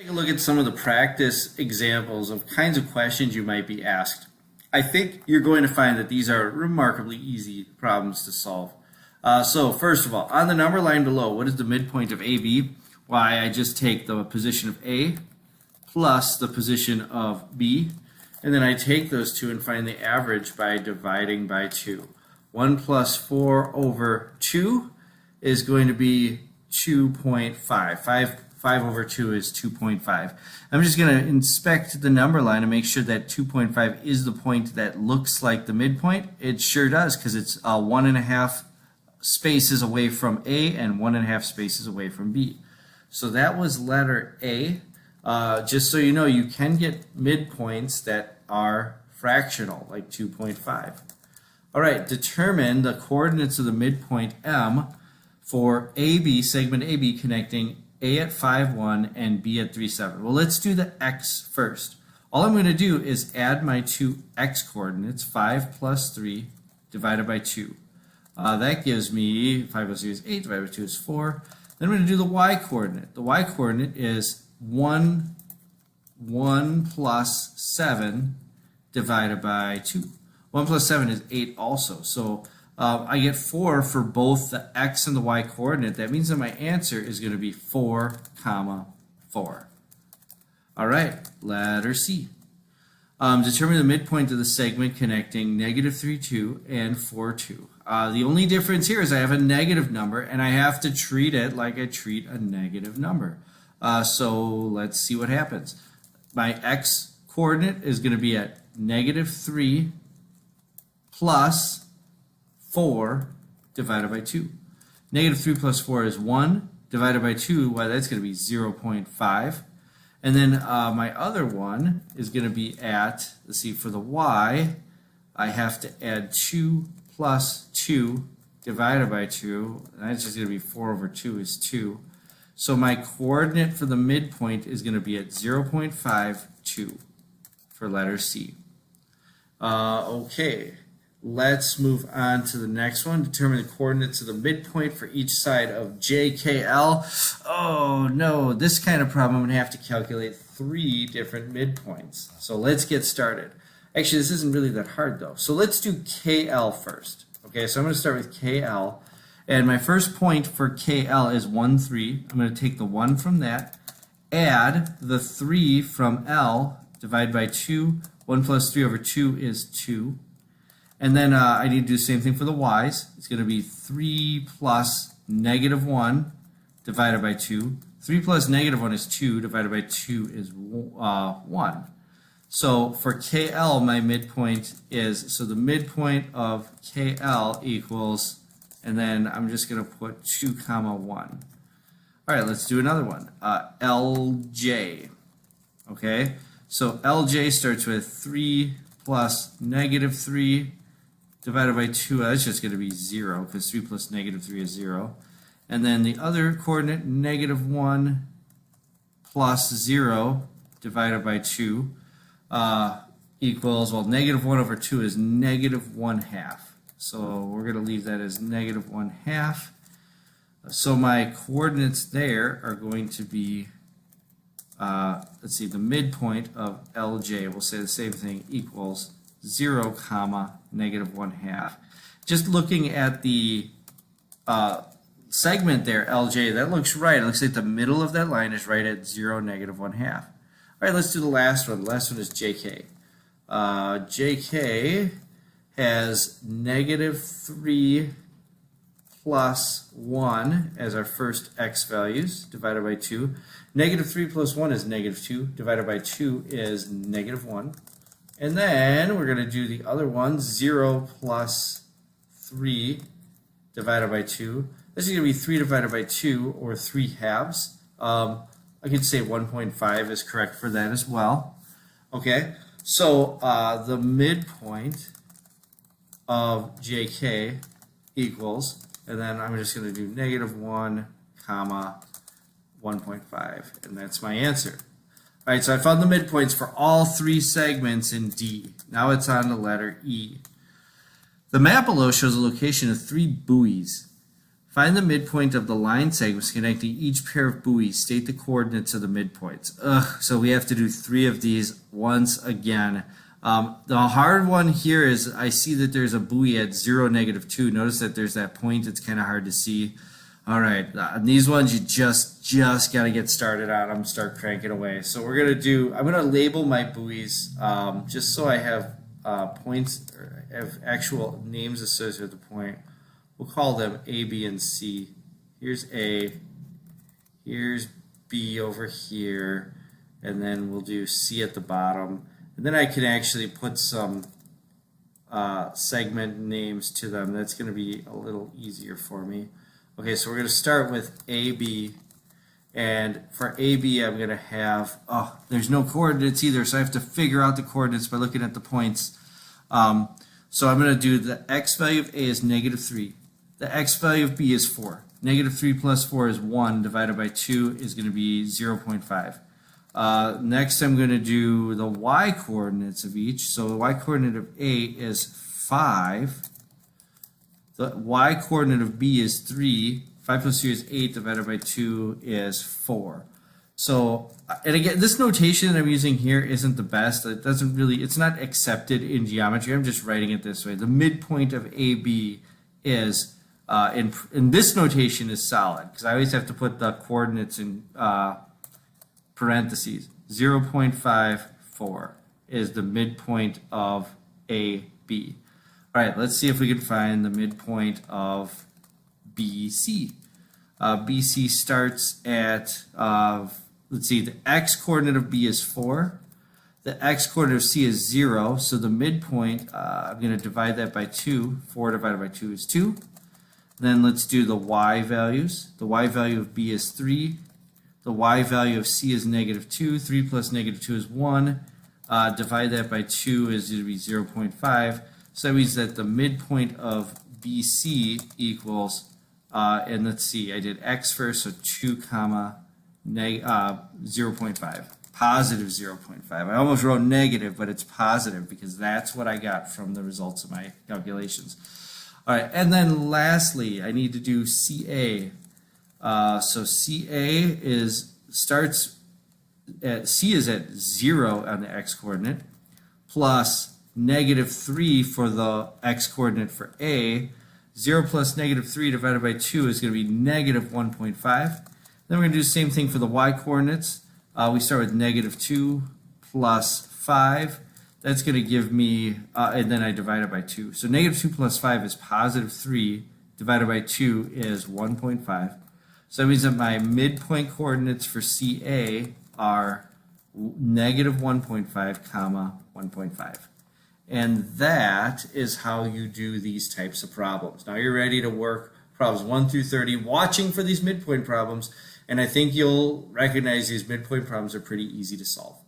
Take a look at some of the practice examples of kinds of questions you might be asked. I think you're going to find that these are remarkably easy problems to solve. So first of all, on the number line below, what is the midpoint of AB? Why, I just take the position of A plus the position of B, and then I take those two and find the average by dividing by 2. 1 plus 4 over 2 is going to be 2.5. 5 over 2 is 2.5. I'm just going to inspect the number line and make sure that 2.5 is the point that looks like the midpoint. It sure does, because it's 1.5 spaces away from A and 1.5 spaces away from B. So that was letter A. Just so you know, you can get midpoints that are fractional, like 2.5. All right, determine the coordinates of the midpoint M for AB, segment AB, connecting A at 5, 1 and B at 3, 7. Well, let's do the X first. All I'm going to do is add my two X coordinates, 5 plus 3 divided by 2. That gives me 5 plus 3 is 8, divided by 2 is 4. Then I'm going to do the Y coordinate. The Y coordinate is 1 plus 7 divided by 2. 1 plus 7 is 8 also. So I get 4 for both the X and the Y coordinate. That means that my answer is going to be 4, 4. All right, letter C. Determine the midpoint of the segment connecting -3, 2 and 4, 2. The only difference here is I have a negative number, and I have to treat it like I treat a negative number. So let's see what happens. My X coordinate is going to be at -3 plus 4 divided by 2. -3 plus 4 is 1 divided by 2. Well, that's going to be 0.5. And then my other one is going to be at, let's see, for the Y, I have to add 2 plus 2 divided by 2. And that's just going to be 4 over 2 is 2. So my coordinate for the midpoint is going to be at 0.52 for letter C. Okay. Let's move on to the next one. Determine the coordinates of the midpoint for each side of JKL. Oh no, this kind of problem I'm going to have to calculate 3 different midpoints. So let's get started. Actually, this isn't really that hard though. So let's do KL first. Okay, so I'm going to start with KL. And my first point for KL is 1, 3. I'm going to take the 1 from that, add the 3 from L, divide by 2. 1 plus 3 over 2 is 2. And then I need to do the same thing for the Y's. It's going to be 3 plus -1 divided by 2. 3 plus -1 is 2, divided by 2 is 1. So for KL, my midpoint is, so the midpoint of KL equals, and then I'm just going to put 2, 1. All right, let's do another one. LJ. Okay, so LJ starts with 3 plus -3 divided by 2, that's just going to be 0, because 3 plus -3 is 0. And then the other coordinate, -1 plus 0 divided by 2 equals, well, -1 over 2 is -1/2. So we're going to leave that as -1/2. So my coordinates there are going to be, let's see, the midpoint of LJ, we'll say the same thing, equals 0, -1/2. Just looking at the segment there, LJ, that looks right. It looks like the middle of that line is right at 0, -1/2. All right, let's do the last one. The last one is JK. JK has -3 plus 1 as our first X values, divided by 2. -3 plus 1 is -2, divided by 2 is -1. And then we're going to do the other one, 0 plus 3 divided by 2. This is going to be 3 divided by 2, or 3/2. I could say 1.5 is correct for that as well. Okay, so the midpoint of JK equals, and then I'm just going to do -1, 1.5, and that's my answer. All right, so I found the midpoints for all 3 segments in D. Now it's on to letter E. The map below shows the location of 3 buoys. Find the midpoint of the line segments connecting each pair of buoys. State the coordinates of the midpoints. So we have to do 3 of these once again. The hard one here is I see that there's a buoy at 0, -2. Notice that there's that point. It's kind of hard to see. All right, these ones you just got to get started on them, start cranking away. So we're going to do, I'm going to label my buoys just so I have points, or have actual names associated with the point. We'll call them A, B, and C. Here's A, here's B over here, and then we'll do C at the bottom. And then I can actually put some segment names to them. That's going to be a little easier for me. Okay, so we're going to start with AB, and for AB I'm going to have, there's no coordinates either, so I have to figure out the coordinates by looking at the points. So I'm going to do the x value of A is -3. The x value of B is 4. -3 plus 4 is 1, divided by 2 is going to be 0.5. Next I'm going to do the y coordinates of each. So the y coordinate of A is 5. The y coordinate of B is 3. 5 plus 3 is 8, divided by 2 is 4. So, and again, this notation that I'm using here isn't the best. It doesn't really, it's not accepted in geometry. I'm just writing it this way. The midpoint of AB is, in this notation, is solid, because I always have to put the coordinates in parentheses. 0.54 is the midpoint of AB. All right, let's see if we can find the midpoint of BC. BC starts at, let's see, the x coordinate of B is 4. The x coordinate of C is 0, so the midpoint, I'm going to divide that by 2. 4 divided by 2 is 2. Then let's do the y values. The y value of B is 3. The y value of C is -2. 3 plus -2 is 1. Divide that by 2 is going to be 0.5. So that means that the midpoint of BC equals, and let's see, I did x first, so 2 comma 0.5. Positive 0.5. I almost wrote negative, but it's positive because that's what I got from the results of my calculations. All right, and then lastly, I need to do CA. So CA starts at, C is at 0 on the x coordinate, plus -3 for the x coordinate for A. 0 plus -3 divided by 2 is going to be -1.5. Then we're going to do the same thing for the y coordinates. We start with -2 plus 5. That's going to give me, and then I divide it by 2. So -2 plus 5 is +3, divided by 2 is 1.5. So that means that my midpoint coordinates for CA are -1.5 comma 1.5. And that is how you do these types of problems. Now you're ready to work problems 1 through 30, watching for these midpoint problems, and I think you'll recognize these midpoint problems are pretty easy to solve.